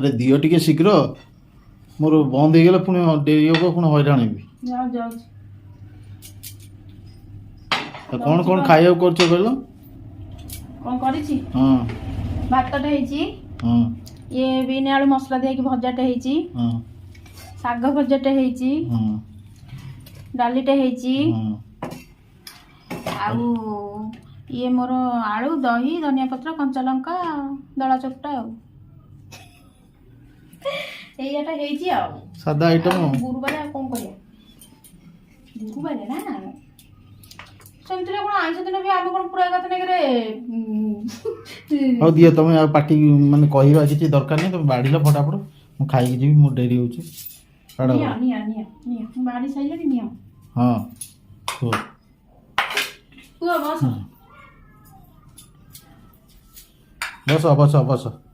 अरे दियो टिके शीघ्र मोर बंद हो गला पुणी डेरी हो पुणी हईराण हेबी जाओ जाओ कौन कौन खाया कर कहल कौन करिछि हाँ भातटे ହେଇଛି हाँ ये बिन आलू मसला ଦେଇକି ଭଜାଟେ ହେଇଛି हाँ ଶାଗ ଭଜାଟେ ହେଇଛି हाँ ଡାଲିଟେ ହେଇଛି हाँ ଆଉ ଇଏ ମୋର ଆଳୁ ଦହି ଧନିଆ ପତ୍ର କଞ୍ଚା ଲଙ୍କା ଦଳା ଚକଟା ଆଉ ଏଇଟା ହେଇଛି ଆଉ सादा आइटम ଗୁରୁବାର ଆଉ କଣ କରିବା ଗୁରୁବାର ନା ସେମିତି କଣ ଆଇଁଷ ଦିନ ବି ଆମେ କଣ ପୁରା ଏକାଥରେ हौ दियो तुम पार्टी माने कहवा किसी दरकार नहीं तुम बाढ़ फटाफट मु खाई जी मोर डेरी हो निया निया निया निया बाड़ी साइले निया हाँ हो तू बस बस बस बस